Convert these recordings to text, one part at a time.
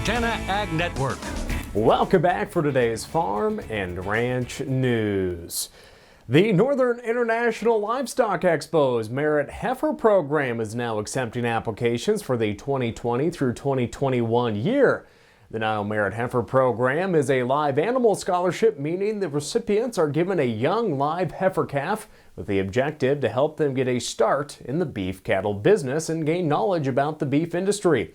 Montana Ag Network. Welcome back for today's Farm and Ranch News. The Northern International Livestock Expo's Merit Heifer Program is now accepting applications for the 2020 through 2021 year. The Nile Merit Heifer Program is a live animal scholarship, meaning the recipients are given a young live heifer calf with the objective to help them get a start in the beef cattle business and gain knowledge about the beef industry.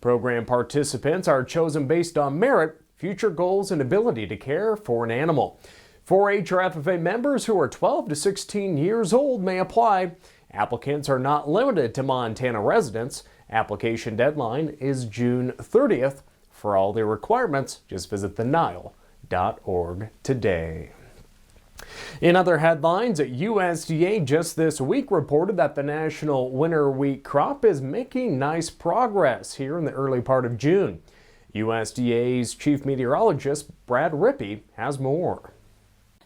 Program participants are chosen based on merit, future goals, and ability to care for an animal. 4-H or FFA members who are 12 to 16 years old may apply. Applicants are not limited to Montana residents. Application deadline is June 30th. For all the requirements, just visit thenile.org today. In other headlines, USDA just this week reported that the national winter wheat crop is making nice progress here in the early part of June. USDA's chief meteorologist, Brad Rippey, has more.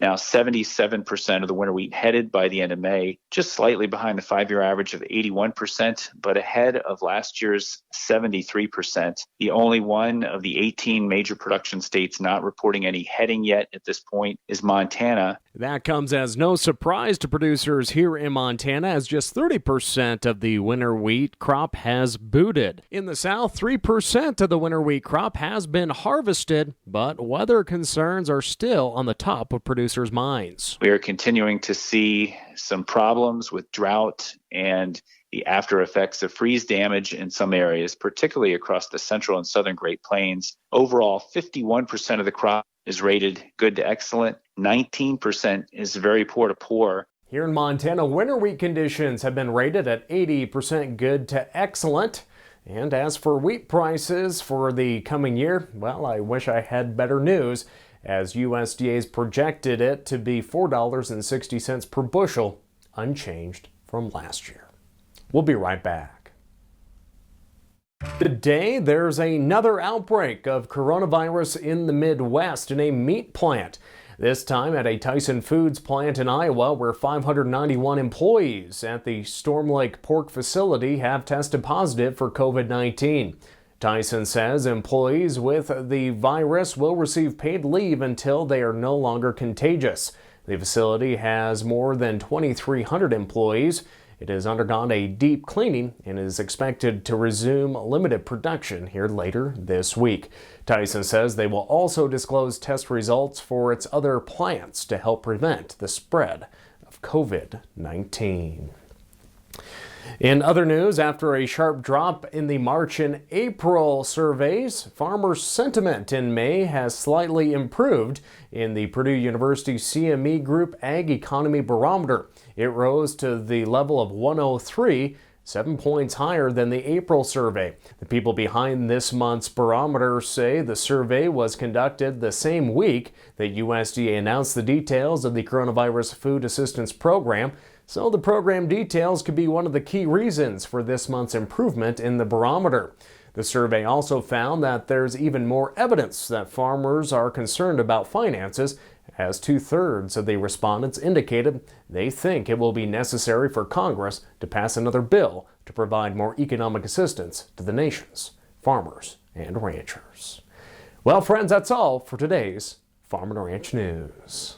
Now, 77% of the winter wheat headed by the end of May, just slightly behind the 5-year average of 81%, but ahead of last year's 73%. The only one of the 18 major production states not reporting any heading yet at this point is Montana. That comes as no surprise to producers here in Montana, as just 30% of the winter wheat crop has booted. In the south, 3% of the winter wheat crop has been harvested, but weather concerns are still on the top of producers' minds. We are continuing to see some problems with drought and the after effects of freeze damage in some areas, particularly across the central and southern Great Plains. Overall, 51% of the crop is rated good to excellent. 19% is very poor to poor. Here in Montana, winter wheat conditions have been rated at 80% good to excellent. And as for wheat prices for the coming year, well, I wish I had better news, as USDA's projected it to be $4.60 per bushel, unchanged from last year. We'll be right back. Today, there's another outbreak of coronavirus in the Midwest in a meat plant. This time at a Tyson Foods plant in Iowa, where 591 employees at the Storm Lake pork facility have tested positive for COVID-19. Tyson says employees with the virus will receive paid leave until they are no longer contagious. The facility has more than 2,300 employees. It has undergone a deep cleaning and is expected to resume limited production here later this week. Tyson says they will also disclose test results for its other plants to help prevent the spread of COVID-19. In other news, after a sharp drop in the March and April surveys, farmers' sentiment in May has slightly improved in the Purdue University CME Group Ag Economy Barometer. It rose to the level of 103, 7 points higher than the April survey. The people behind this month's barometer say the survey was conducted the same week that USDA announced the details of the Coronavirus Food Assistance Program. So the program details could be one of the key reasons for this month's improvement in the barometer. The survey also found that there's even more evidence that farmers are concerned about finances, as 2/3 of the respondents indicated they think it will be necessary for Congress to pass another bill to provide more economic assistance to the nation's farmers and ranchers. Well, friends, that's all for today's Farm and Ranch News.